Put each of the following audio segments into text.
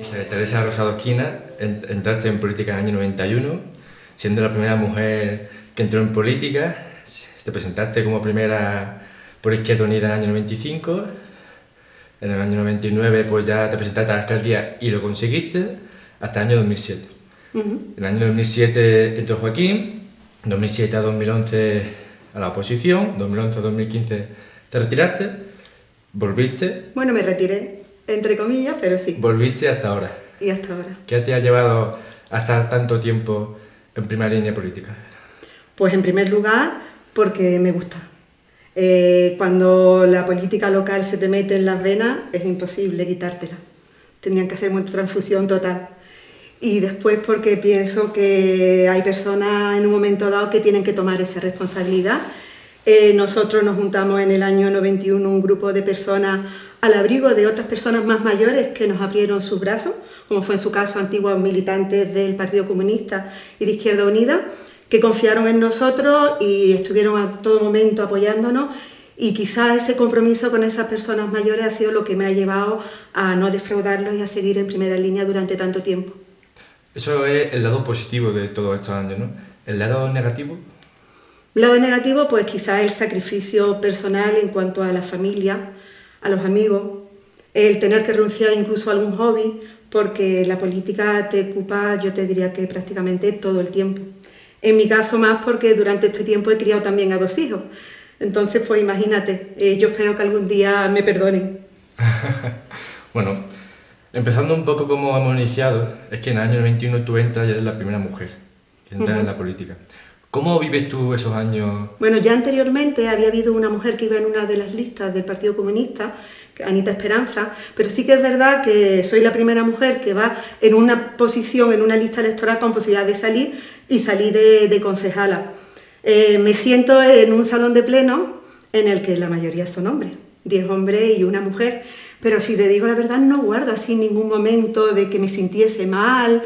Isabel Teresa Rosado Esquina, entraste en política en el año 91, siendo la primera mujer que entró en política. Te presentaste como primera por Izquierda Unida en el año 95. En el año 99 pues ya te presentaste a la alcaldía y lo conseguiste hasta el año 2007. En el año 2007 entró Joaquín, 2007 a 2011 a la oposición, 2011 a 2015 te retiraste, volviste. Bueno, me retiré, entre comillas, pero sí. Volviste hasta ahora. Y hasta ahora. ¿Qué te ha llevado a estar tanto tiempo en primera línea política? Pues en primer lugar, porque me gusta. Cuando la política local se te mete en las venas, es imposible quitártela. Tenían que hacer una transfusión total. Y después porque pienso que hay personas en un momento dado que tienen que tomar esa responsabilidad. Nosotros nos juntamos en el año 91 un grupo de personas al abrigo de otras personas más mayores que nos abrieron sus brazos, como fue en su caso antiguos militantes del Partido Comunista y de Izquierda Unida, que confiaron en nosotros y estuvieron a todo momento apoyándonos, y quizás ese compromiso con esas personas mayores ha sido lo que me ha llevado a no defraudarlos y a seguir en primera línea durante tanto tiempo. Eso es el lado positivo de todos estos años, ¿no? ¿El lado negativo? El lado negativo, pues quizás el sacrificio personal en cuanto a la familia, a los amigos, el tener que renunciar incluso a algún hobby, porque la política te ocupa, yo te diría que prácticamente todo el tiempo. En mi caso más porque durante este tiempo he criado también a 2 hijos. Entonces, pues imagínate, yo espero que algún día me perdonen. Bueno, empezando un poco como hemos iniciado, es que en el año 91 tú entras y eres la primera mujer que entra en la política. ¿Cómo vives tú esos años? Bueno, ya anteriormente había habido una mujer que iba en una de las listas del Partido Comunista, Anita Esperanza, pero sí que es verdad que soy la primera mujer que va en una posición, en una lista electoral con posibilidad de salir, y salí de concejala. Me siento en un salón de pleno en el que la mayoría son hombres, 10 hombres y una mujer, pero si te digo la verdad no guardo así ningún momento de que me sintiese mal.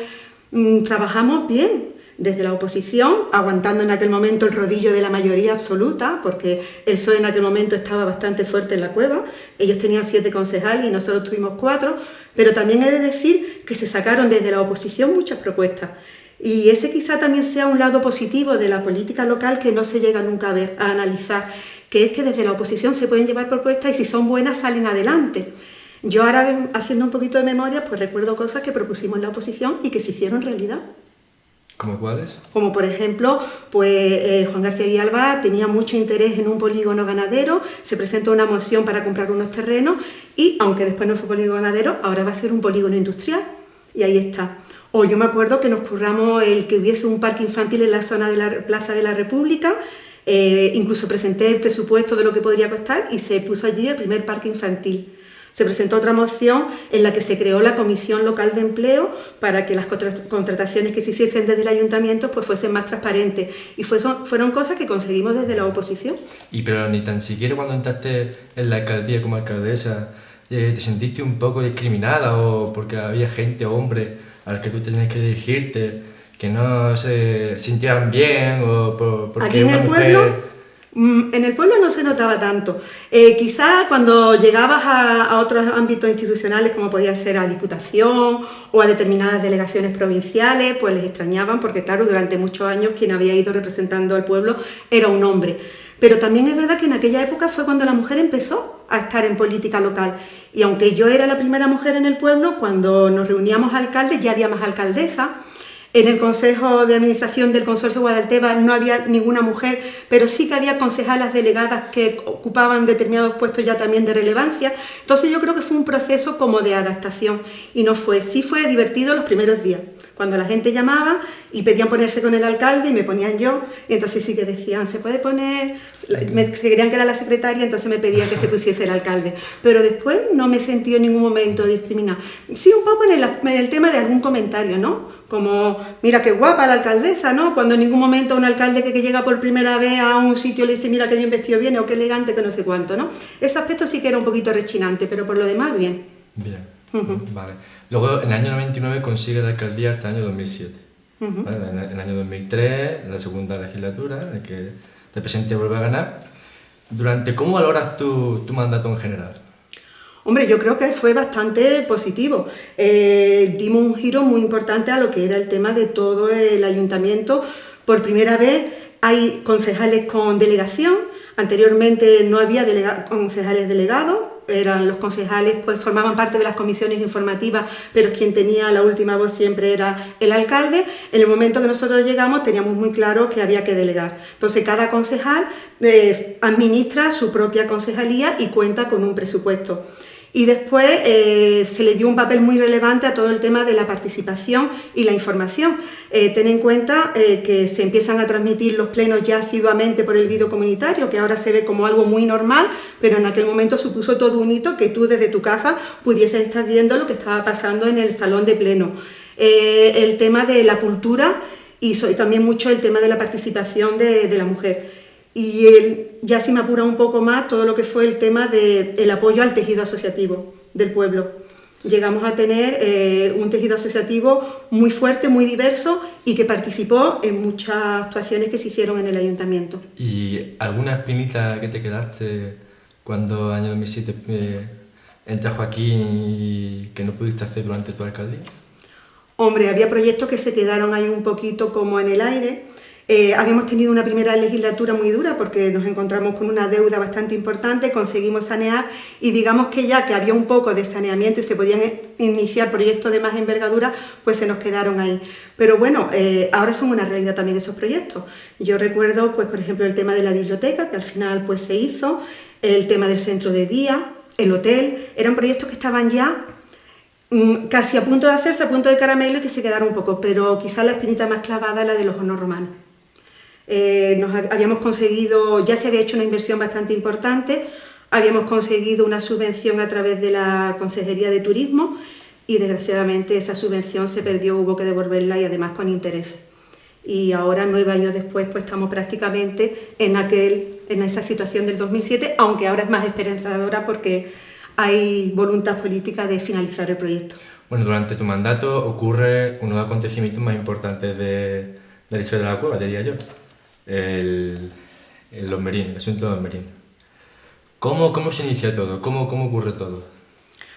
Trabajamos bien. Desde la oposición, aguantando en aquel momento el rodillo de la mayoría absoluta, porque el PSOE en aquel momento estaba bastante fuerte en la cueva. Ellos tenían 7 concejales y nosotros tuvimos 4, pero también he de decir que se sacaron desde la oposición muchas propuestas. Y ese quizá también sea un lado positivo de la política local que no se llega nunca a ver, a analizar, que es que desde la oposición se pueden llevar propuestas y si son buenas salen adelante. Yo ahora, haciendo un poquito de memoria, pues recuerdo cosas que propusimos en la oposición y que se hicieron realidad. ¿Cómo cuáles? Como por ejemplo, pues Juan García Villalba tenía mucho interés en un polígono ganadero, se presentó una moción para comprar unos terrenos y, aunque después no fue polígono ganadero, ahora va a ser un polígono industrial y ahí está. O yo me acuerdo que nos curramos el que hubiese un parque infantil en la zona de la Plaza de la República, incluso presenté el presupuesto de lo que podría costar y se puso allí el primer parque infantil. Se presentó otra moción en la que se creó la Comisión Local de Empleo para que las contrataciones que se hiciesen desde el ayuntamiento pues fuesen más transparentes. Y fueron cosas que conseguimos desde la oposición. Y pero ni tan siquiera cuando entraste en la alcaldía como alcaldesa, ¿te sentiste un poco discriminada o porque había gente, hombres, al que tú tenías que dirigirte, que no se sintieran bien o porque aquí en una el mujer... pueblo... En el pueblo no se notaba tanto. Quizá cuando llegabas a otros ámbitos institucionales, como podía ser a Diputación o a determinadas delegaciones provinciales, pues les extrañaban porque, claro, durante muchos años quien había ido representando al pueblo era un hombre. Pero también es verdad que en aquella época fue cuando la mujer empezó a estar en política local. Y aunque yo era la primera mujer en el pueblo, cuando nos reuníamos alcaldes ya había más alcaldesas. En el Consejo de Administración del Consorcio Guadalteba no había ninguna mujer, pero sí que había concejalas delegadas que ocupaban determinados puestos ya también de relevancia. Entonces yo creo que fue un proceso como de adaptación y sí fue divertido los primeros días, cuando la gente llamaba y pedían ponerse con el alcalde y me ponían yo, y entonces sí que decían, ¿se puede poner? Se creían que era la secretaria, entonces me pedían que se pusiese el alcalde. Pero después no me sentí en ningún momento discriminada. Sí, un poco en el tema de algún comentario, ¿no? Como, mira qué guapa la alcaldesa, ¿no? Cuando en ningún momento un alcalde que llega por primera vez a un sitio le dice, mira qué bien vestido viene o qué elegante, que no sé cuánto, ¿no? Ese aspecto sí que era un poquito rechinante, pero por lo demás, bien. Bien, vale. Luego, en el año 99 consigue la alcaldía hasta el año 2007. ¿Vale? En el año 2003, en la segunda legislatura, en la que el presidente vuelve a ganar. ¿Cómo valoras tu mandato en general? Hombre, yo creo que fue bastante positivo. Dimos un giro muy importante a lo que era el tema de todo el ayuntamiento. Por primera vez hay concejales con delegación. Anteriormente no había concejales delegados. Los concejales pues formaban parte de las comisiones informativas, pero quien tenía la última voz siempre era el alcalde. En el momento que nosotros llegamos teníamos muy claro que había que delegar. Entonces cada concejal administra su propia concejalía y cuenta con un presupuesto. Y después se le dio un papel muy relevante a todo el tema de la participación y la información. Ten en cuenta que se empiezan a transmitir los plenos ya asiduamente por el vídeo comunitario, que ahora se ve como algo muy normal, pero en aquel momento supuso todo un hito que tú desde tu casa pudieses estar viendo lo que estaba pasando en el salón de pleno. El tema de la cultura y también mucho el tema de la participación de la mujer. Y ya si me apura un poco más todo lo que fue el tema del apoyo al tejido asociativo del pueblo. Llegamos a tener un tejido asociativo muy fuerte, muy diverso y que participó en muchas actuaciones que se hicieron en el ayuntamiento. ¿Y alguna espinita que te quedaste cuando en el año 2007 entra Joaquín y que no pudiste hacer durante tu alcaldía? Hombre, había proyectos que se quedaron ahí un poquito como en el aire. Habíamos tenido una primera legislatura muy dura porque nos encontramos con una deuda bastante importante, conseguimos sanear y digamos que ya que había un poco de saneamiento y se podían iniciar proyectos de más envergadura, pues se nos quedaron ahí. Pero bueno, ahora son una realidad también esos proyectos. Yo recuerdo, pues por ejemplo, el tema de la biblioteca, que al final pues se hizo, el tema del centro de día, el hotel, eran proyectos que estaban ya casi a punto de hacerse, a punto de caramelo y que se quedaron un poco, pero quizá la espinita más clavada es la de los hornos romanos. Habíamos conseguido, ya se había hecho una inversión bastante importante, habíamos conseguido una subvención a través de la Consejería de Turismo y desgraciadamente esa subvención se perdió, hubo que devolverla y además con intereses. Y ahora, 9 años después, pues estamos prácticamente en esa situación del 2007, aunque ahora es más esperanzadora porque hay voluntad política de finalizar el proyecto. Bueno, durante tu mandato ocurre uno de los acontecimientos más importantes de la historia de la cueva, diría yo. Los merinos, el asunto de los merinos. ¿Cómo se inicia todo? ¿Cómo ocurre todo?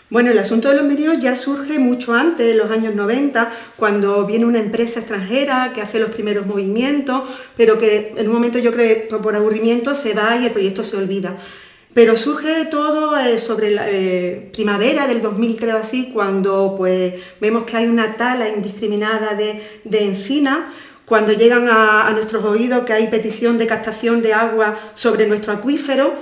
Bueno, el asunto de los merinos ya surge mucho antes, en los años 90, cuando viene una empresa extranjera que hace los primeros movimientos, pero que en un momento yo creo que por aburrimiento se va y el proyecto se olvida. Pero surge todo sobre la primavera del 2003 así, cuando pues, vemos que hay una tala indiscriminada de encina, cuando llegan a nuestros oídos que hay petición de captación de agua sobre nuestro acuífero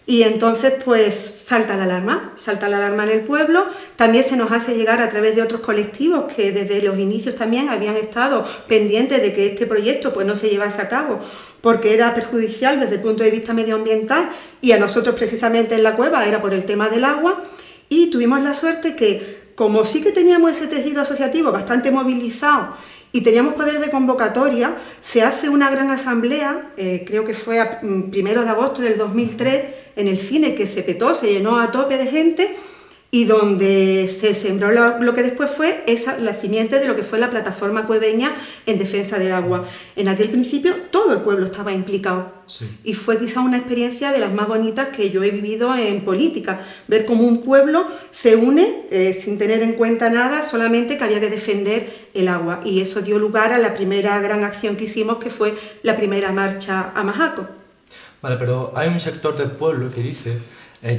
y entonces pues salta la alarma en el pueblo. También se nos hace llegar a través de otros colectivos que desde los inicios también habían estado pendientes de que este proyecto pues no se llevase a cabo porque era perjudicial desde el punto de vista medioambiental y a nosotros precisamente en la cueva era por el tema del agua y tuvimos la suerte que como sí que teníamos ese tejido asociativo bastante movilizado y teníamos poder de convocatoria, se hace una gran asamblea, creo que fue a 1 de agosto del 2003, en el cine, que se petó, se llenó a tope de gente, y donde se sembró lo que después fue la simiente de lo que fue la plataforma cueveña en defensa del agua. En aquel principio todo el pueblo estaba implicado sí. Y fue quizá una experiencia de las más bonitas que yo he vivido en política, ver cómo un pueblo se une sin tener en cuenta nada, solamente que había que defender el agua y eso dio lugar a la primera gran acción que hicimos, que fue la primera marcha a Majaco. Vale, pero hay un sector del pueblo que dice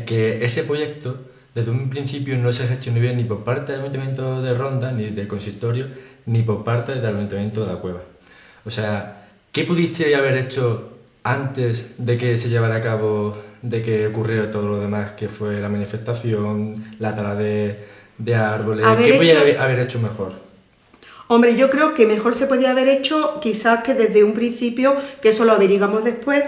que ese proyecto desde un principio no se gestionó bien ni por parte del Ayuntamiento de Ronda, ni del consistorio, ni por parte del Ayuntamiento de la Cueva. O sea, ¿qué pudiste haber hecho antes de que se llevara a cabo, de que ocurriera todo lo demás, que fue la manifestación, la tala de árboles? ¿Qué podía haber hecho mejor? Hombre, yo creo que mejor se podía haber hecho quizás que desde un principio, que eso lo averiguamos después,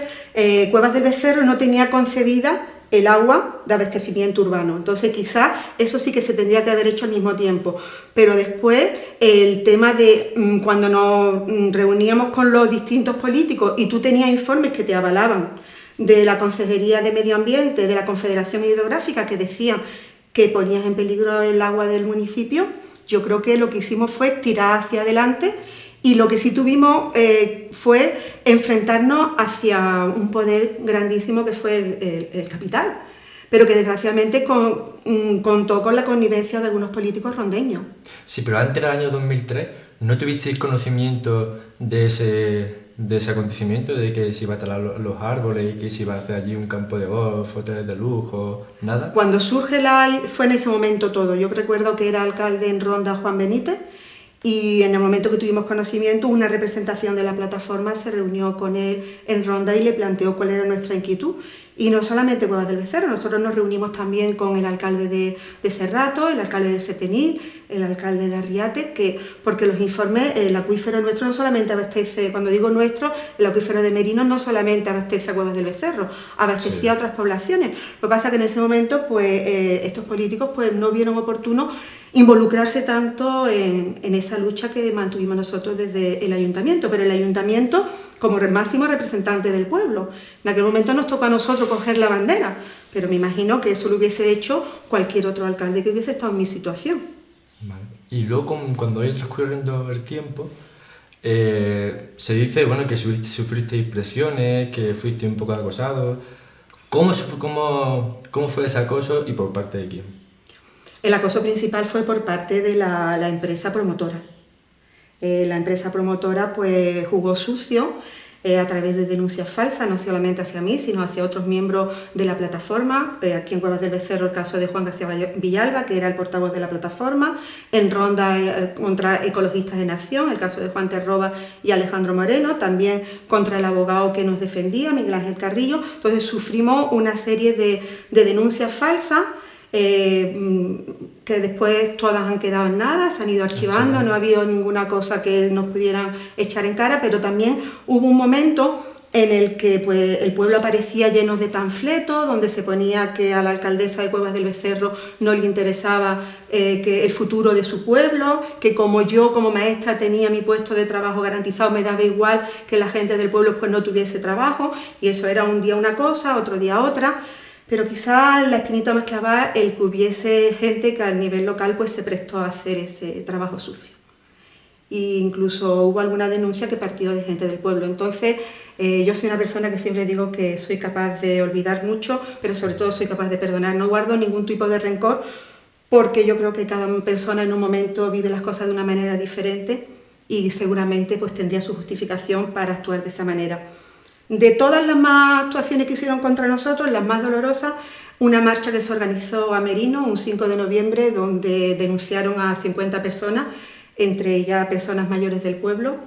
Cuevas del Becerro no tenía concedida el agua de abastecimiento urbano. Entonces quizás eso sí que se tendría que haber hecho al mismo tiempo. Pero después el tema de cuando nos reuníamos con los distintos políticos y tú tenías informes que te avalaban de la Consejería de Medio Ambiente, de la Confederación Hidrográfica, que decían que ponías en peligro el agua del municipio, yo creo que lo que hicimos fue tirar hacia adelante. Y lo que sí tuvimos fue enfrentarnos hacia un poder grandísimo que fue el capital. pero que desgraciadamente contó con la connivencia de algunos políticos rondeños. Sí, pero antes del año 2003, ¿no tuvisteis conocimiento de ese acontecimiento, de que se iba a talar los árboles y que se iba a hacer allí un campo de golf, hoteles de lujo, nada? Cuando surge fue en ese momento todo. Yo recuerdo que era alcalde en Ronda Juan Benítez, y en el momento que tuvimos conocimiento, una representación de la plataforma se reunió con él en Ronda y le planteó cuál era nuestra inquietud. Y no solamente Cuevas del Becerro, nosotros nos reunimos también con el alcalde de Cerrato, el alcalde de Setenil, el alcalde de Arriate, porque los informes, el acuífero nuestro no solamente abastece, cuando digo nuestro, el acuífero de Merinos no solamente abastece a Cuevas del Becerro, abastecía a otras poblaciones. Lo que pasa es que en ese momento pues, estos políticos pues, no vieron oportuno involucrarse tanto en esa lucha que mantuvimos nosotros desde el ayuntamiento, pero el ayuntamiento como el máximo representante del pueblo. En aquel momento nos tocó a nosotros coger la bandera, pero me imagino que eso lo hubiese hecho cualquier otro alcalde que hubiese estado en mi situación. Vale. Y luego, cuando vaya transcurriendo el tiempo, se dice bueno, que sufristeis presiones, que fuisteis un poco acosados. ¿Cómo fue ese acoso y por parte de quién? El acoso principal fue por parte de la empresa promotora. La empresa promotora pues, jugó sucio a través de denuncias falsas, no solamente hacia mí, sino hacia otros miembros de la plataforma. Aquí en Cuevas del Becerro el caso de Juan García Villalba, que era el portavoz de la plataforma. En Ronda contra Ecologistas de Nación, el caso de Juan Terroba y Alejandro Moreno. También contra el abogado que nos defendía, Miguel Ángel Carrillo. Entonces sufrimos una serie de denuncias falsas, que después todas han quedado en nada, se han ido archivando, no ha habido ninguna cosa que nos pudieran echar en cara, pero también hubo un momento en el que pues, el pueblo aparecía lleno de panfletos, donde se ponía que a la alcaldesa de Cuevas del Becerro no le interesaba que el futuro de su pueblo, que como yo como maestra tenía mi puesto de trabajo garantizado, me daba igual que la gente del pueblo pues, no tuviese trabajo, y eso era un día una cosa, otro día otra. Pero quizás la espinita más clavada el que hubiese gente que a nivel local pues, se prestó a hacer ese trabajo sucio. E incluso hubo alguna denuncia que partió de gente del pueblo. Entonces, yo soy una persona que siempre digo que soy capaz de olvidar mucho, pero sobre todo soy capaz de perdonar. No guardo ningún tipo de rencor, porque yo creo que cada persona en un momento vive las cosas de una manera diferente y seguramente pues, tendría su justificación para actuar de esa manera. De todas las más actuaciones que hicieron contra nosotros, las más dolorosas, una marcha que se organizó a Merino un 5 de noviembre, donde denunciaron a 50 personas, entre ellas personas mayores del pueblo.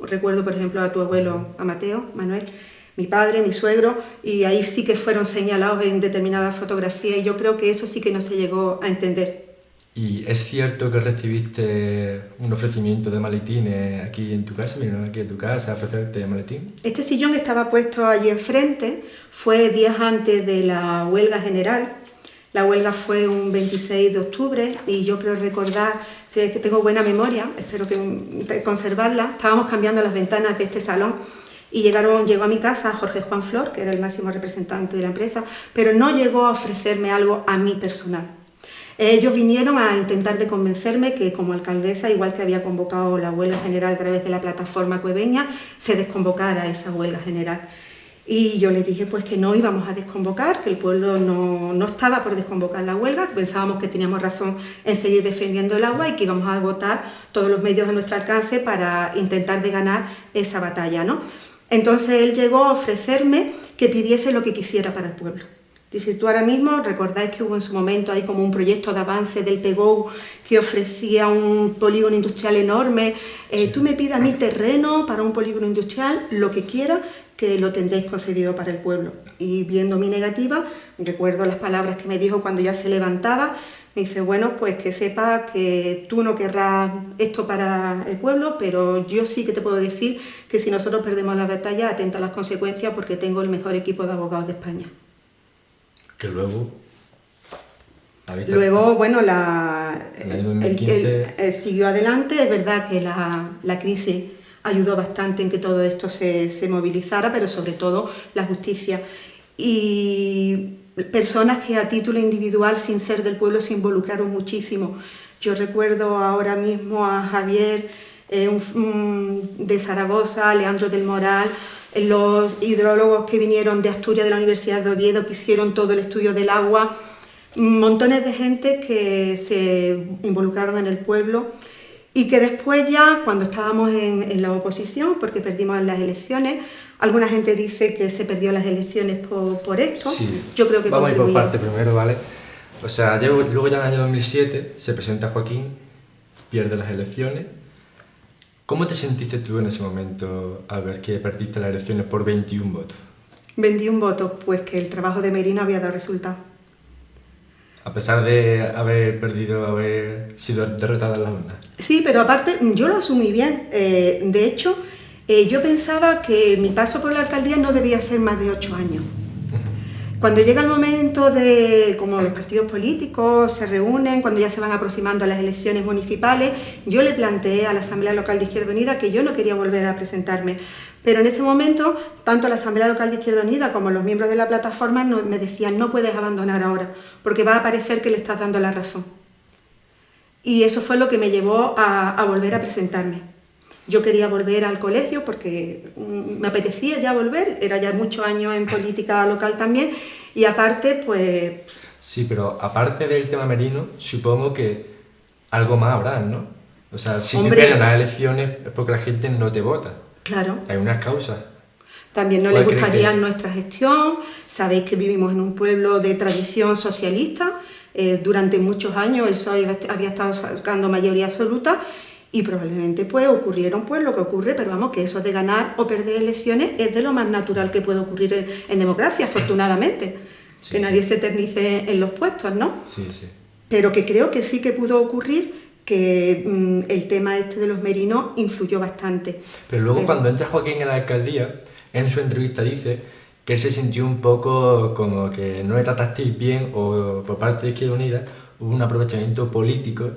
Recuerdo, por ejemplo, a tu abuelo, a Mateo, Manuel, mi padre, mi suegro, y ahí sí que fueron señalados en determinadas fotografías, y yo creo que eso sí que no se llegó a entender. ¿Y es cierto que recibiste un ofrecimiento de maletines aquí en tu casa? ¿Vinieron aquí a tu casa a ofrecerte maletín? Este sillón estaba puesto allí enfrente, fue días antes de la huelga general. La huelga fue un 26 de octubre y yo creo recordar, que tengo buena memoria, espero que conservarla. Estábamos cambiando las ventanas de este salón y llegó a mi casa Jorge Juan Flor, que era el máximo representante de la empresa, pero no llegó a ofrecerme algo a mí personal. Ellos vinieron a intentar de convencerme que como alcaldesa, igual que había convocado la huelga general a través de la plataforma cueveña, se desconvocara esa huelga general. Y yo les dije pues que no íbamos a desconvocar, que el pueblo no estaba por desconvocar la huelga, que pensábamos que teníamos razón en seguir defendiendo el agua y que íbamos a agotar todos los medios a nuestro alcance para intentar de ganar esa batalla, ¿no? Entonces él llegó a ofrecerme que pidiese lo que quisiera para el pueblo. Dice, tú ahora mismo recordáis que hubo en su momento ahí como un proyecto de avance del PGOU que ofrecía un polígono industrial enorme. Tú me pides a mí terreno para un polígono industrial, lo que quiera, que lo tendréis concedido para el pueblo. Y viendo mi negativa, recuerdo las palabras que me dijo cuando ya se levantaba, me dice, bueno, pues que sepa que tú no querrás esto para el pueblo, pero yo sí que te puedo decir que si nosotros perdemos la batalla, atenta a las consecuencias porque tengo el mejor equipo de abogados de España. Que luego... Luego, bueno, el siguió adelante. Es verdad que la crisis ayudó bastante en que todo esto se movilizara, pero sobre todo la justicia. Y personas que a título individual, sin ser del pueblo, se involucraron muchísimo. Yo recuerdo ahora mismo a Javier de Zaragoza, a Leandro del Moral, los hidrólogos que vinieron de Asturias, de la Universidad de Oviedo, que hicieron todo el estudio del agua, montones de gente que se involucraron en el pueblo y que después ya, cuando estábamos en la oposición, porque perdimos las elecciones, alguna gente dice que se perdió las elecciones por esto. Sí. Yo creo que vamos a ir por contribuyó. parte primero, ¿vale? O sea, luego ya en el año 2007 se presenta Joaquín, pierde las elecciones. ¿Cómo te sentiste tú en ese momento al ver que perdiste las elecciones por 21 votos? 21 votos, pues que el trabajo de Merino había dado resultado. A pesar de haber sido derrotada en las urnas. Sí, pero aparte yo lo asumí bien. De hecho, yo pensaba que mi paso por la alcaldía no debía ser más de 8 años. Cuando llega el momento de, como los partidos políticos se reúnen, cuando ya se van aproximando a las elecciones municipales, yo le planteé a la Asamblea Local de Izquierda Unida que yo no quería volver a presentarme. Pero en este momento, tanto la Asamblea Local de Izquierda Unida como los miembros de la plataforma me decían: no puedes abandonar ahora, porque va a parecer que le estás dando la razón. Y eso fue lo que me llevó a volver a presentarme. Yo quería volver al colegio porque me apetecía ya volver, era ya muchos años en política local también, y aparte, pues... Sí, pero aparte del tema Merino, supongo que algo más habrá, ¿no? O sea, si te pierden las elecciones es porque la gente no te vota. Claro. Hay unas causas. También no les gustaría nuestra gestión. Sabéis que vivimos en un pueblo de tradición socialista. Durante muchos años el PSOE había estado sacando mayoría absoluta y probablemente pues ocurrieron pues lo que ocurre, pero vamos, que eso de ganar o perder elecciones es de lo más natural que puede ocurrir en democracia, afortunadamente. Sí, que nadie se eternice en los puestos, ¿no? Sí, sí. Pero que creo que sí que pudo ocurrir, que el tema este de los merinos influyó bastante. Pero luego cuando entra Joaquín en la alcaldía, en su entrevista dice que él se sintió un poco como que no le tratasteis bien, o por parte de Izquierda Unida hubo un aprovechamiento político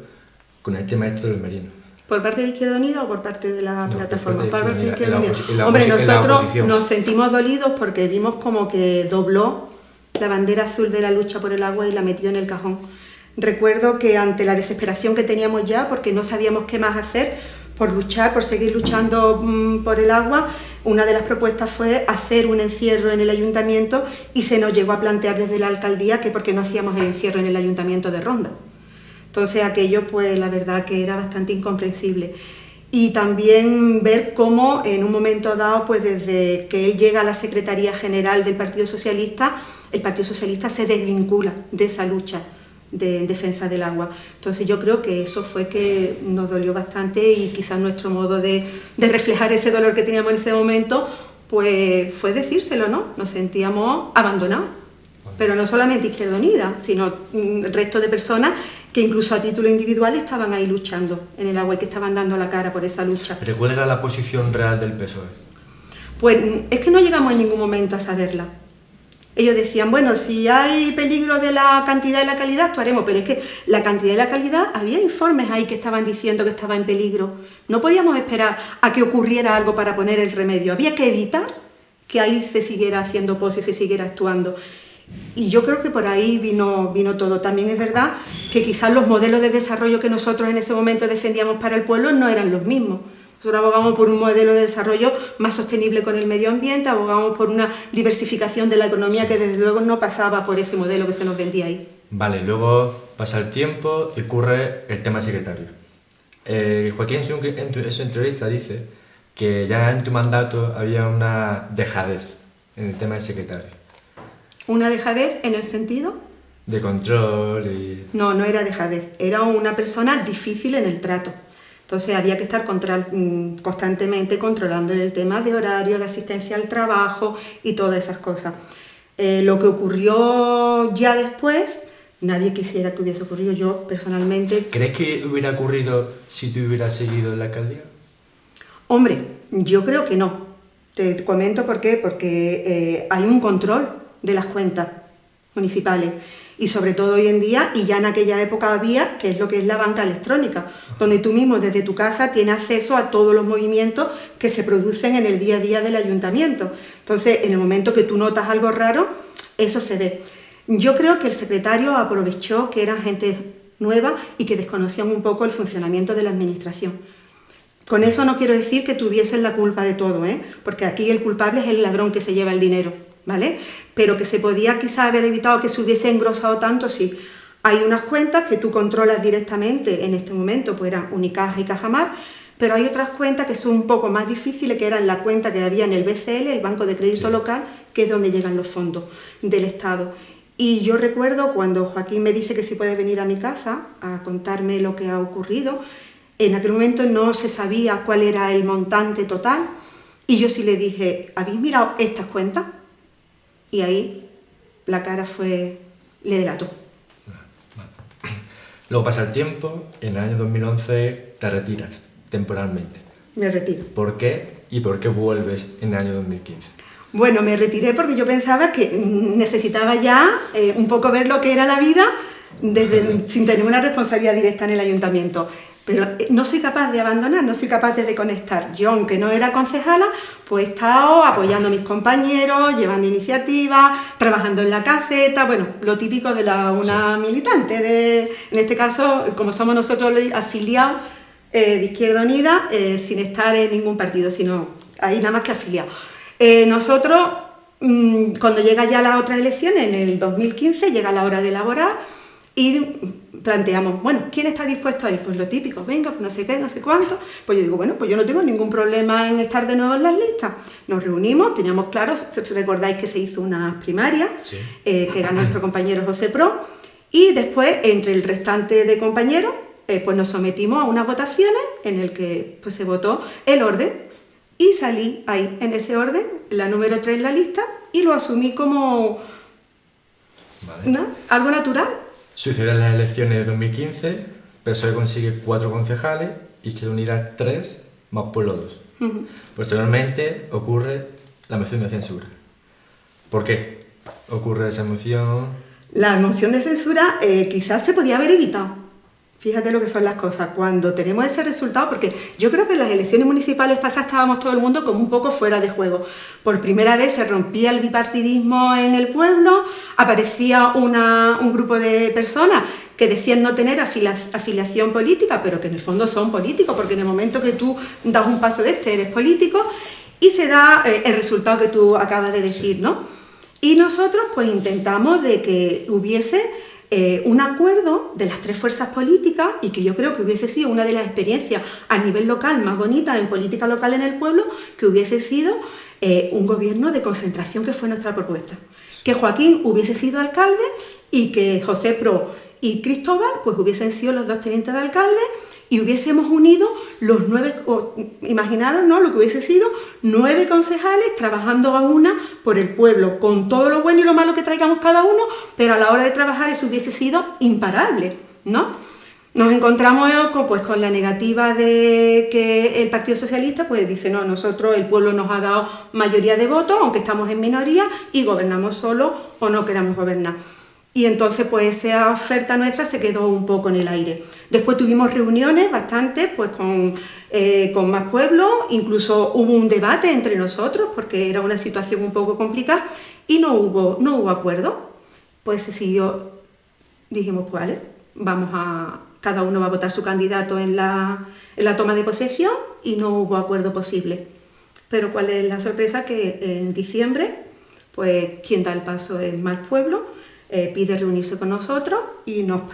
con el tema este de los merinos. ¿Por parte de Izquierda Unida o por parte de la plataforma? Por parte de Izquierda Unida. Hombre, nosotros nos sentimos dolidos porque vimos como que dobló la bandera azul de la lucha por el agua y la metió en el cajón. Recuerdo que ante la desesperación que teníamos ya, porque no sabíamos qué más hacer, por luchar, por seguir luchando por el agua, una de las propuestas fue hacer un encierro en el ayuntamiento y se nos llegó a plantear desde la alcaldía que por qué no hacíamos el encierro en el ayuntamiento de Ronda. Entonces aquello, pues la verdad que era bastante incomprensible. Y también ver cómo en un momento dado, pues desde que él llega a la Secretaría General del Partido Socialista, el Partido Socialista se desvincula de esa lucha de defensa del agua. Entonces yo creo que eso fue que nos dolió bastante y quizás nuestro modo de reflejar ese dolor que teníamos en ese momento, pues fue decírselo, ¿no? Nos sentíamos abandonados. Pero no solamente Izquierda Unida, sino el resto de personas que incluso a título individual estaban ahí luchando en el agua y que estaban dando la cara por esa lucha. ¿Pero cuál era la posición real del PSOE? Pues es que no llegamos en ningún momento a saberla. Ellos decían, bueno, si hay peligro de la cantidad y la calidad, actuaremos, pero es que la cantidad y la calidad, había informes ahí que estaban diciendo que estaba en peligro. No podíamos esperar a que ocurriera algo para poner el remedio, había que evitar que ahí se siguiera haciendo pos y se siguiera actuando. Y yo creo que por ahí vino todo. También es verdad que quizás los modelos de desarrollo que nosotros en ese momento defendíamos para el pueblo no eran los mismos. Nosotros abogamos por un modelo de desarrollo más sostenible con el medio ambiente, abogamos por una diversificación de la economía que desde luego no pasaba por ese modelo que se nos vendía ahí. Vale, luego pasa el tiempo y ocurre el tema secretario. Joaquín en su entrevista dice que ya en tu mandato había una dejadez en el tema del secretario. ¿Una dejadez en el sentido? De control y... No, no era dejadez, era una persona difícil en el trato. Entonces había que estar constantemente controlando el tema de horario, de asistencia al trabajo y todas esas cosas. Lo que ocurrió ya después, nadie quisiera que hubiese ocurrido. Yo personalmente... ¿Crees que hubiera ocurrido si tú hubieras seguido en la alcaldía? Hombre, yo creo que no. Te comento por qué. Porque hay un control de las cuentas municipales. Y sobre todo hoy en día, y ya en aquella época había, que es lo que es la banca electrónica, donde tú mismo desde tu casa tienes acceso a todos los movimientos que se producen en el día a día del ayuntamiento. Entonces, en el momento que tú notas algo raro, eso se ve. Yo creo que el secretario aprovechó que eran gente nueva y que desconocían un poco el funcionamiento de la administración. Con eso no quiero decir que tuviesen la culpa de todo, porque aquí el culpable es el ladrón que se lleva el dinero, ¿vale? Pero que se podía quizá haber evitado que se hubiese engrosado tanto, sí. Hay unas cuentas que tú controlas directamente en este momento, pues eran Unicaja y Cajamar, pero hay otras cuentas que son un poco más difíciles, que eran la cuenta que había en el BCL, el Banco de Crédito Local, que es donde llegan los fondos del Estado. Y yo recuerdo cuando Joaquín me dice que si puede venir a mi casa a contarme lo que ha ocurrido, en aquel momento no se sabía cuál era el montante total, y yo sí le dije, ¿habéis mirado estas cuentas? Y ahí la cara le delató. Luego pasa el tiempo, en el año 2011 te retiras temporalmente. Me retiro. ¿Por qué? ¿Y por qué vuelves en el año 2015? Bueno, me retiré porque yo pensaba que necesitaba ya un poco ver lo que era la vida sin tener una responsabilidad directa en el ayuntamiento. Pero no soy capaz de abandonar, no soy capaz de desconectar. Yo, aunque no era concejala, pues he estado apoyando a mis compañeros, llevando iniciativas, trabajando en la caseta, bueno, lo típico de una militante, en este caso, como somos nosotros afiliados de Izquierda Unida, sin estar en ningún partido, sino ahí nada más que afiliados. Nosotros, cuando llega ya la otra elección, en el 2015, llega la hora de elaborar y planteamos, bueno, ¿quién está dispuesto a ir? Pues lo típico, venga, pues no sé qué, no sé cuánto. Pues yo digo, bueno, pues yo no tengo ningún problema en estar de nuevo en las listas. Nos reunimos, teníamos claro, si recordáis que se hizo una primaria, que ganó nuestro compañero José Pro, y después, entre el restante de compañeros, pues nos sometimos a unas votaciones en el que pues, se votó el orden. Y salí ahí, en ese orden, la número 3 en la lista, y lo asumí como algo natural. Suceden las elecciones de 2015, PSOE consigue 4 concejales, Izquierda Unida 3, más Pueblo 2. Posteriormente ocurre la moción de censura. ¿Por qué ocurre esa moción? La moción de censura quizás se podía haber evitado. Fíjate lo que son las cosas. Cuando tenemos ese resultado, porque yo creo que en las elecciones municipales pasadas estábamos todo el mundo como un poco fuera de juego. Por primera vez se rompía el bipartidismo en el pueblo, aparecía un grupo de personas que decían no tener afiliación política, pero que en el fondo son políticos, porque en el momento que tú das un paso de eres político, y se da el resultado que tú acabas de decir, ¿no? Y nosotros pues intentamos de que hubiese un acuerdo de las 3 fuerzas políticas, y que yo creo que hubiese sido una de las experiencias a nivel local más bonitas en política local en el pueblo, que hubiese sido un gobierno de concentración, que fue nuestra propuesta. Que Joaquín hubiese sido alcalde y que José Pro y Cristóbal pues hubiesen sido los 2 tenientes de alcalde, y hubiésemos unido los 9, imaginaros, ¿no?, lo que hubiese sido 9 concejales trabajando a una por el pueblo, con todo lo bueno y lo malo que traigamos cada uno, pero a la hora de trabajar eso hubiese sido imparable, ¿no? Nos encontramos con la negativa de que el Partido Socialista pues dice, no, nosotros, el pueblo nos ha dado mayoría de votos, aunque estamos en minoría, y gobernamos solos o no queramos gobernar. Y entonces pues esa oferta nuestra se quedó un poco en el aire. Después tuvimos reuniones bastante pues con más pueblos, incluso hubo un debate entre nosotros porque era una situación un poco complicada y no hubo acuerdo. Pues se siguió, dijimos pues vale, cada uno va a votar su candidato en la toma de posesión, y no hubo acuerdo posible. Pero ¿cuál es la sorpresa? Que en diciembre pues quien da el paso es Más Pueblo, pide reunirse con nosotros y nos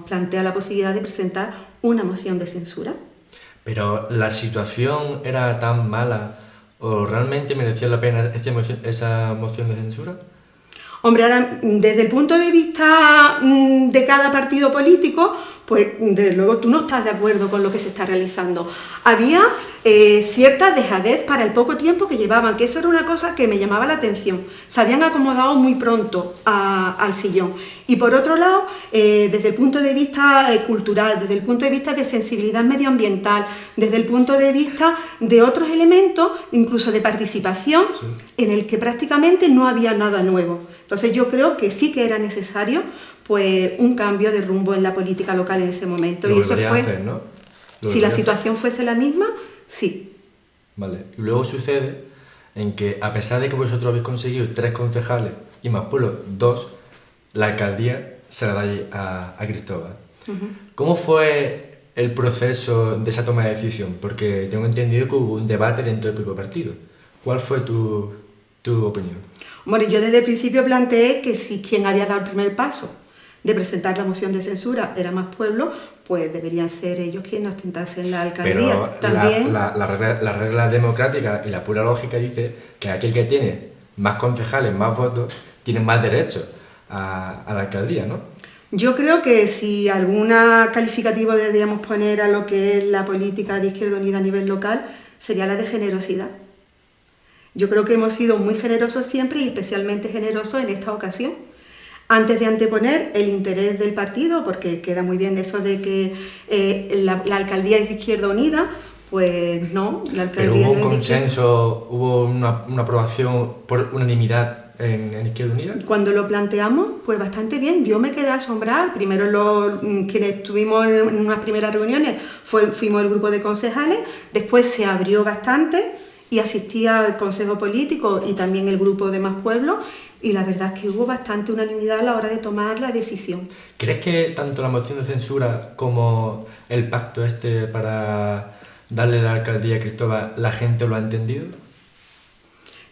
plantea la posibilidad de presentar una moción de censura. ¿Pero la situación era tan mala o realmente merecía la pena esa moción de censura? Hombre, ahora, desde el punto de vista de cada partido político, pues desde luego tú no estás de acuerdo con lo que se está realizando. Había cierta dejadez para el poco tiempo que llevaban, que eso era una cosa que me llamaba la atención. Se habían acomodado muy pronto al sillón. Y por otro lado, desde el punto de vista cultural, desde el punto de vista de sensibilidad medioambiental, desde el punto de vista de otros elementos, incluso de participación, sí, en el que prácticamente no había nada nuevo. Entonces yo creo que sí que era necesario pues un cambio de rumbo en la política local en ese momento. Lo y eso fue, hacer, ¿no? Si la situación fuese la misma, sí. Vale. Y luego sucede en que, a pesar de que vosotros habéis conseguido 3 concejales y Más Pueblo 2, la alcaldía se la da a Cristóbal. ¿Cómo fue el proceso de esa toma de decisión? Porque tengo entendido que hubo un debate dentro del propio partido. ¿Cuál fue tu opinión? Bueno, yo desde el principio planteé que si quien había dado el primer paso de presentar la moción de censura era Más Pueblo, pues deberían ser ellos quienes ostentasen la alcaldía. Pero También, la regla democrática y la pura lógica dice que aquel que tiene más concejales, más votos, tiene más derecho a la alcaldía, ¿no? yo creo que si algún calificativo deberíamos poner a lo que es la política de Izquierda Unida a nivel local, sería la de generosidad. Yo creo que hemos sido muy generosos siempre y especialmente generosos en esta ocasión. Antes de anteponer el interés del partido, porque queda muy bien eso de que la alcaldía es de Izquierda Unida, pues no, la alcaldía Pero hubo un no es de Izquierda. consenso, hubo una aprobación por unanimidad en Izquierda Unida. Cuando lo planteamos, pues bastante bien. Yo me quedé asombrada. Primero quienes estuvimos en unas primeras reuniones fuimos el grupo de concejales, después se abrió bastante y asistía el Consejo Político y también el grupo de Más Pueblo, y la verdad es que hubo bastante unanimidad a la hora de tomar la decisión. ¿Crees que tanto la moción de censura como el pacto este para darle la alcaldía a Cristóbal, la gente lo ha entendido?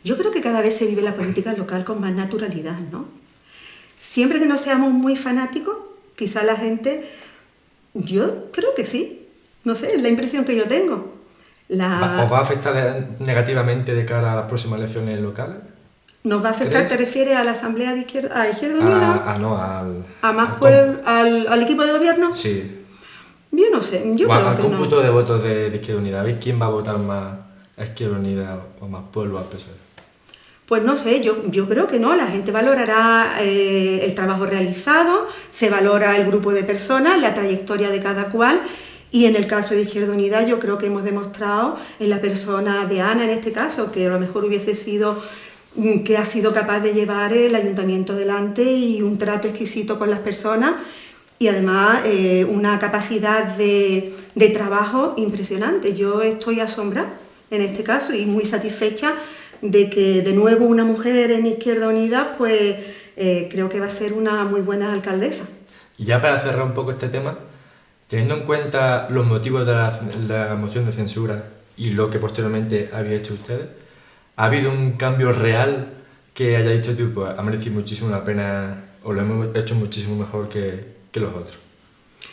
Yo creo que cada vez se vive la política local con más naturalidad, ¿no? Siempre que no seamos muy fanáticos, quizá la gente, yo creo que sí, no sé, es la impresión que yo tengo. ¿Os va a afectar negativamente de cara a las próximas elecciones locales? ¿Nos va a afectar? ¿Crees? ¿Te refieres a la Asamblea de Izquierda Unida? No, ¿A Más Pueblo? ¿Al equipo de gobierno? Sí. Yo no sé, yo creo Al que no. cómputo de votos de Izquierda Unida, ¿veis quién va a votar más a Izquierda Unida o Más Pueblo al PSOE? Pues no sé, yo creo que no, la gente valorará el trabajo realizado, se valora el grupo de personas, la trayectoria de cada cual, y en el caso de Izquierda Unida yo creo que hemos demostrado en la persona de Ana en este caso, que a lo mejor hubiese sido, que ha sido capaz de llevar el ayuntamiento delante y un trato exquisito con las personas y además una capacidad de trabajo impresionante. Yo estoy asombrada en este caso y muy satisfecha de que de nuevo una mujer en Izquierda Unida, pues creo que va a ser una muy buena alcaldesa. Y ya para cerrar un poco este tema, teniendo en cuenta los motivos de la moción de censura y lo que posteriormente había hecho ustedes, ¿ha habido un cambio real que haya dicho tú, pues ha merecido muchísimo la pena o lo hemos hecho muchísimo mejor que los otros?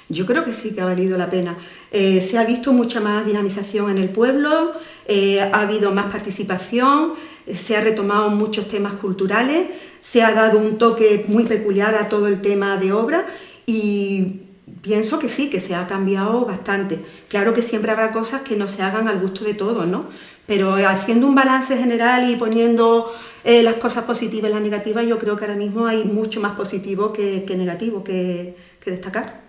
Yo creo que sí que ha valido la pena. Se ha visto mucha más dinamización en el pueblo, ha habido más participación, se ha retomado muchos temas culturales, se ha dado un toque muy peculiar a todo el tema de obra y pienso que sí, que se ha cambiado bastante. Claro que siempre habrá cosas que no se hagan al gusto de todos, ¿no? Pero haciendo un balance general y poniendo las cosas positivas y las negativas, yo creo que ahora mismo hay mucho más positivo que negativo que destacar.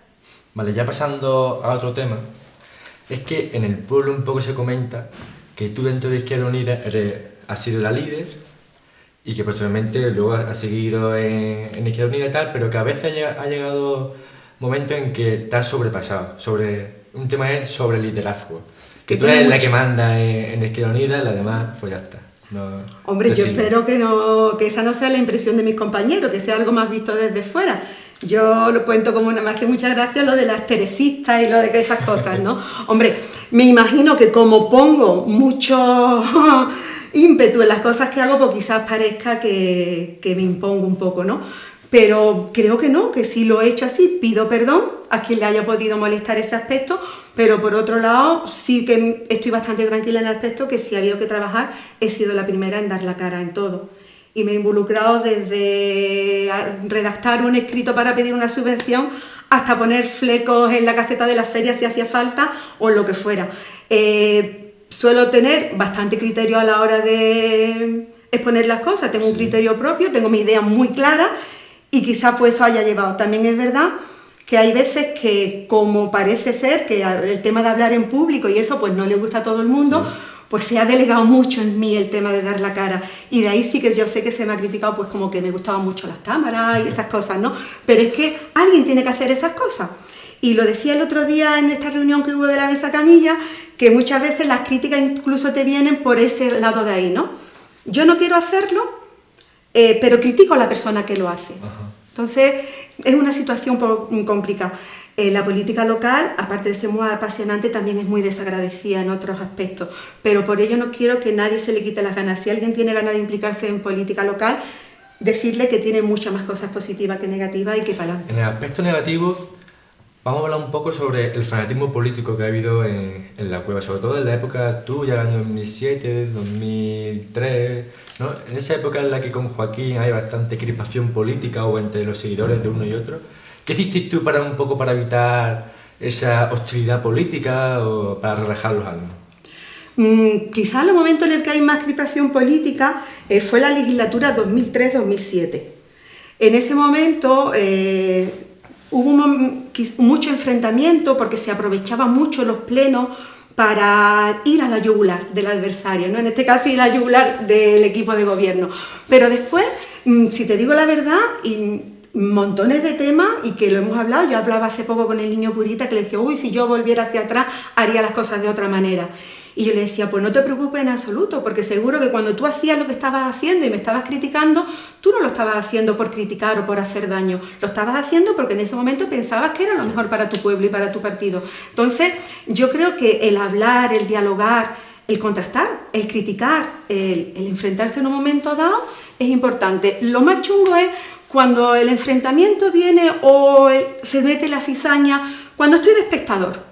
Vale, ya pasando a otro tema, es que en el pueblo un poco se comenta que tú dentro de Izquierda Unida has sido la líder y que posteriormente luego has seguido en Izquierda Unida y tal, pero que a veces ha llegado momentos en que te has sobrepasado, un tema es sobre liderazgo, que tú eres la que manda en Izquierda Unida y la demás, pues ya está. No, hombre, yo espero que esa no sea la impresión de mis compañeros, que sea algo más visto desde fuera. Yo lo cuento como me hace mucha gracia lo de las teresistas y lo de esas cosas, ¿no? Hombre, me imagino que como pongo mucho ímpetu en las cosas que hago, pues quizás parezca que me impongo un poco, ¿no? Pero creo que no, que si lo he hecho así, pido perdón a quien le haya podido molestar ese aspecto, pero por otro lado sí que estoy bastante tranquila en el aspecto que si ha habido que trabajar, he sido la primera en dar la cara en todo. Y me he involucrado desde redactar un escrito para pedir una subvención hasta poner flecos en la caseta de las ferias si hacía falta o lo que fuera. Suelo tener bastante criterio a la hora de exponer las cosas, tengo un criterio propio, tengo mi idea muy clara y quizás pues eso haya llevado. También es verdad que hay veces que, como parece ser que el tema de hablar en público y eso pues no le gusta a todo el mundo, sí, pues se ha delegado mucho en mí el tema de dar la cara y de ahí sí que yo sé que se me ha criticado pues como que me gustaban mucho las cámaras y esas cosas, ¿no? Pero es que alguien tiene que hacer esas cosas. Y lo decía el otro día en esta reunión que hubo de la mesa camilla, que muchas veces las críticas incluso te vienen por ese lado de ahí, ¿no? Yo no quiero hacerlo, pero critico a la persona que lo hace. Entonces, es una situación complicada. La política local, aparte de ser muy apasionante, también es muy desagradecida en otros aspectos, pero por ello no quiero que nadie se le quite las ganas. Si alguien tiene ganas de implicarse en política local, decirle que tiene muchas más cosas positivas que negativas y que para adelante. En el aspecto negativo, vamos a hablar un poco sobre el fanatismo político que ha habido en la cueva, sobre todo en la época tuya, el año 2007, 2003, ¿no? En esa época en la que con Joaquín hay bastante crispación política o entre los seguidores de uno y otro. ¿Qué hiciste tú para un poco para evitar esa hostilidad política o para relajar los ánimos? Quizás el momento en el que hay más crispación política fue la legislatura 2003-2007. En ese momento hubo mucho enfrentamiento porque se aprovechaban mucho los plenos para ir a la yugular del adversario, ¿no? En este caso ir a la yugular del equipo de gobierno. Pero después, si te digo la verdad, montones de temas y que lo hemos hablado. Yo hablaba hace poco con el niño Purita que le decía, uy, si yo volviera hacia atrás haría las cosas de otra manera. Y yo le decía, pues no te preocupes en absoluto, porque seguro que cuando tú hacías lo que estabas haciendo y me estabas criticando, tú no lo estabas haciendo por criticar o por hacer daño, lo estabas haciendo porque en ese momento pensabas que era lo mejor para tu pueblo y para tu partido. Entonces, yo creo que el hablar, el dialogar, el contrastar, el criticar, el enfrentarse en un momento dado es importante. Lo más chungo es cuando el enfrentamiento viene o se mete la cizaña, cuando estoy de espectador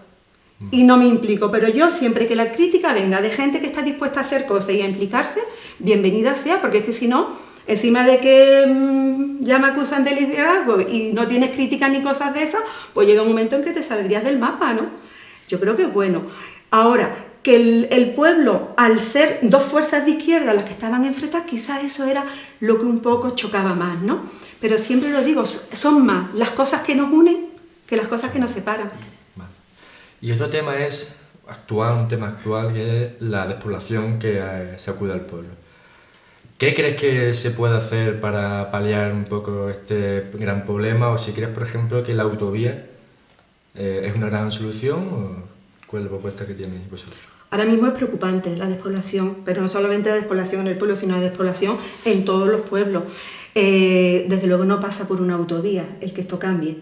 y no me implico, pero yo siempre que la crítica venga de gente que está dispuesta a hacer cosas y a implicarse, bienvenida sea, porque es que si no, encima de que ya me acusan de liderazgo y no tienes crítica ni cosas de esas, pues llega un momento en que te saldrías del mapa, ¿no? Yo creo que es bueno. Ahora, que el pueblo, al ser dos fuerzas de izquierda las que estaban enfrentadas, quizás eso era lo que un poco chocaba más, ¿no? Pero siempre lo digo, son más las cosas que nos unen que las cosas que nos separan. Y otro tema es actual, un tema actual, que es la despoblación que sacude al pueblo. ¿Qué crees que se puede hacer para paliar un poco este gran problema? O si crees, por ejemplo, que la autovía es una gran solución, o ¿cuál es la propuesta que tenéis vosotros? Ahora mismo es preocupante la despoblación, pero no solamente la despoblación en el pueblo, sino la despoblación en todos los pueblos. Desde luego no pasa por una autovía el que esto cambie.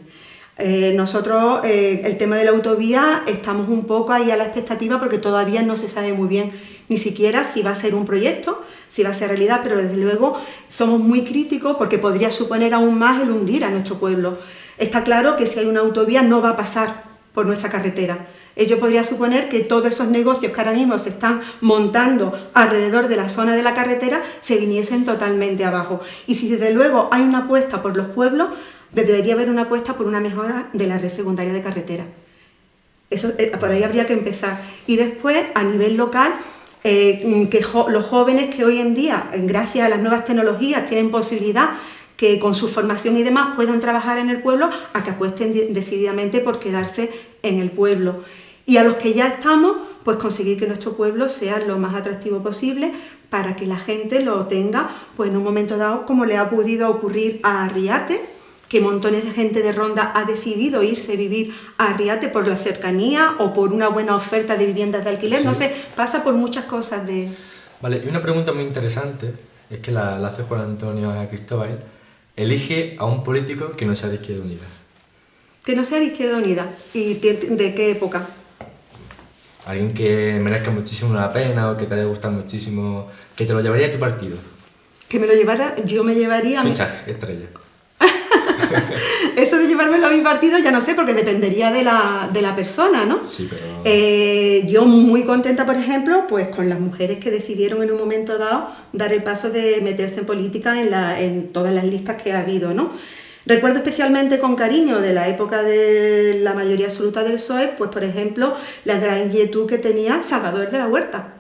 Nosotros, el tema de la autovía, estamos un poco ahí a la expectativa porque todavía no se sabe muy bien ni siquiera si va a ser un proyecto, si va a ser realidad, pero desde luego somos muy críticos porque podría suponer aún más el hundir a nuestro pueblo. Está claro que si hay una autovía no va a pasar por nuestra carretera. Ello podría suponer que todos esos negocios que ahora mismo se están montando alrededor de la zona de la carretera se viniesen totalmente abajo. Y si desde luego hay una apuesta por los pueblos, debería haber una apuesta por una mejora de la red secundaria de carretera. Eso, por ahí habría que empezar. Y después, a nivel local, los jóvenes que hoy en día, gracias a las nuevas tecnologías, tienen posibilidad que con su formación y demás puedan trabajar en el pueblo, a que apuesten decididamente por quedarse en el pueblo. Y a los que ya estamos, pues conseguir que nuestro pueblo sea lo más atractivo posible para que la gente lo tenga, pues en un momento dado, como le ha podido ocurrir a Arriate, que montones de gente de Ronda ha decidido irse a vivir a Arriate por la cercanía o por una buena oferta de viviendas de alquiler, sí. No sé, pasa por muchas cosas de... Vale, y una pregunta muy interesante, es que la hace Juan Antonio a Cristóbal. Elige a un político que no sea de Izquierda Unida. Que no sea de Izquierda Unida. ¿Y de qué época? Alguien que merezca muchísimo la pena o que te haya gustado muchísimo, que te lo llevaría a tu partido. Que me lo llevara, yo me llevaría... Fichaje, estrella. Eso de llevármelo a mi partido ya no sé, porque dependería de la persona, ¿no? Sí, pero... yo muy contenta, por ejemplo, pues con las mujeres que decidieron en un momento dado dar el paso de meterse en política en todas las listas que ha habido, ¿no? Recuerdo especialmente con cariño de la época de la mayoría absoluta del PSOE, pues por ejemplo, la gran inquietud que tenía Salvador de la Huerta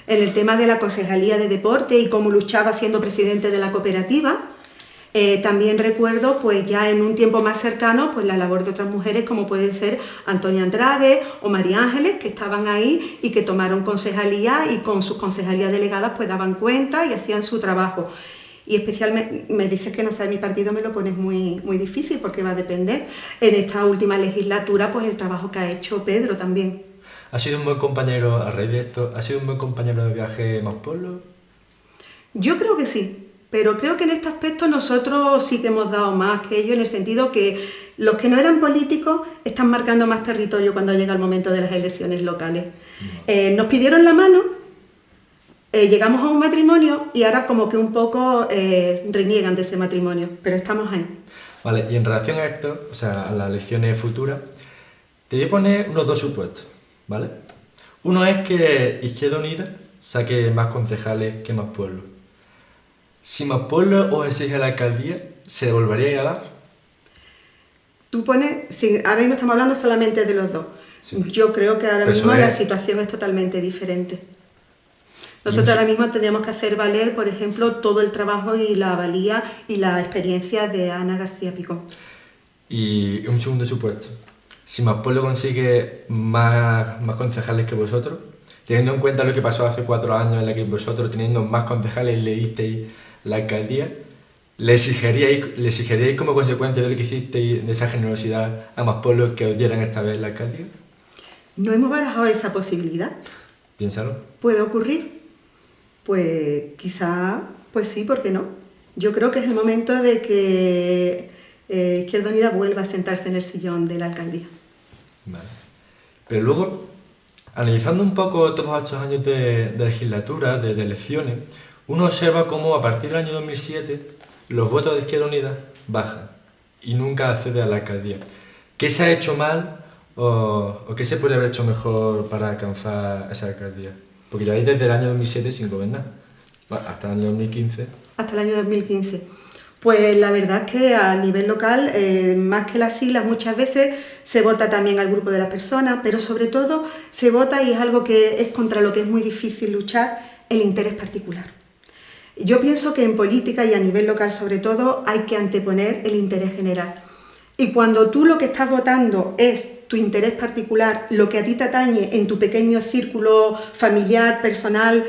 en el tema de la concejalía de deporte y cómo luchaba siendo presidente de la cooperativa. También recuerdo, pues ya en un tiempo más cercano, pues la labor de otras mujeres como puede ser Antonia Andrade o María Ángeles, que estaban ahí y que tomaron concejalía y con sus concejalías delegadas pues daban cuenta y hacían su trabajo. Y especialmente, me dices que no sea de mi partido, me lo pones muy, muy difícil porque va a depender. En esta última legislatura, pues el trabajo que ha hecho Pedro también. ¿Ha sido un buen compañero, a raíz de esto, ha sido un buen compañero de viaje más pueblo? Yo creo que sí. Pero creo que en este aspecto nosotros sí que hemos dado más que ellos, en el sentido que Los que no eran políticos están marcando más territorio cuando llega el momento de las elecciones locales. Nos pidieron la mano, llegamos a un matrimonio y ahora como que un poco reniegan de ese matrimonio, pero estamos ahí. Vale, y en relación a esto, o sea, a las elecciones futuras, te voy a poner unos dos supuestos, ¿vale? Uno es que Izquierda Unida saque más concejales que Más Pueblo. Si Más Pueblo os exige la alcaldía, ¿se devolvería a dar? Tú pones, sí, ahora mismo estamos hablando solamente de los dos. Sí. Yo creo que ahora mismo la situación es totalmente diferente. Nosotros ahora mismo tendríamos que hacer valer, por ejemplo, todo el trabajo y la valía y la experiencia de Ana García Picón. Y un segundo supuesto. Si Más Pueblo consigue más concejales que vosotros, teniendo en cuenta lo que pasó hace 4 años en la que vosotros, teniendo más concejales, le disteis la alcaldía, ¿le exigiríais como consecuencia de lo que hicisteis, de esa generosidad a Más Pueblo, que os dieran esta vez la alcaldía? No hemos barajado esa posibilidad. Piénsalo. ¿Puede ocurrir? Pues quizá, pues sí, ¿por qué no? Yo creo que es el momento de que Izquierda Unida vuelva a sentarse en el sillón de la alcaldía. Vale. Pero luego, analizando un poco todos estos años de legislatura, de elecciones, uno observa cómo a partir del año 2007 los votos de Izquierda Unida bajan y nunca accede a la alcaldía. ¿Qué se ha hecho mal o qué se puede haber hecho mejor para alcanzar esa alcaldía? Porque lleváis desde el año 2007 sin gobernar, hasta el año 2015. Hasta el año 2015. Pues la verdad es que a nivel local, más que las siglas, muchas veces se vota también al grupo de las personas, pero sobre todo se vota, y es algo que es contra lo que es muy difícil luchar, el interés particular. Yo pienso que en política y a nivel local sobre todo hay que anteponer el interés general. Y cuando tú lo que estás votando es tu interés particular, lo que a ti te atañe en tu pequeño círculo familiar, personal,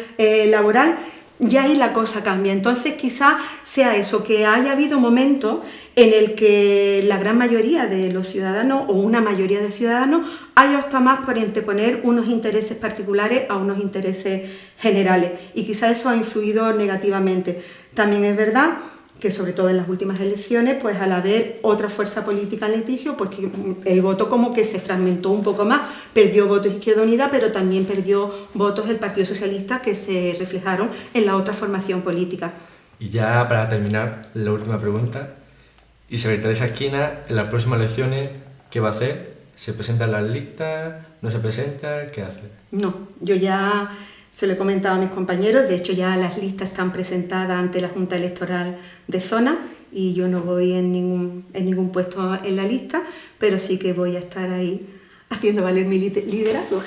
laboral, ya ahí la cosa cambia. Entonces quizá sea eso, que haya habido momentos en el que la gran mayoría de los ciudadanos o una mayoría de ciudadanos haya optado más por anteponer unos intereses particulares a unos intereses generales, y quizá eso ha influido negativamente. También es verdad que sobre todo en las últimas elecciones, pues al haber otra fuerza política en litigio, pues que el voto como que se fragmentó un poco más, perdió votos Izquierda Unida, pero también perdió votos el Partido Socialista, que se reflejaron en la otra formación política. Y ya para terminar, la última pregunta. Isabel Teresa Esquina, en las próximas elecciones, ¿qué va a hacer? ¿Se presenta en las listas? ¿No se presenta? ¿Qué hace? No, yo ya se lo he comentado a mis compañeros, de hecho ya las listas están presentadas ante la Junta Electoral de Zona y yo no voy en ningún puesto en la lista, pero sí que voy a estar ahí haciendo valer mi liderazgo.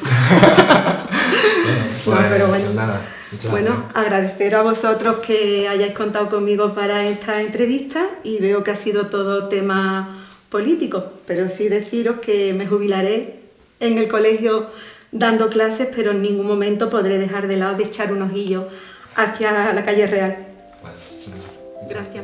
Pues, no, pero bueno, nada, bueno, agradecer a vosotros que hayáis contado conmigo para esta entrevista, y veo que ha sido todo tema político, pero sí deciros que me jubilaré en el colegio dando clases, pero en ningún momento podré dejar de lado de echar un ojillo hacia la calle Real. Vale, gracias.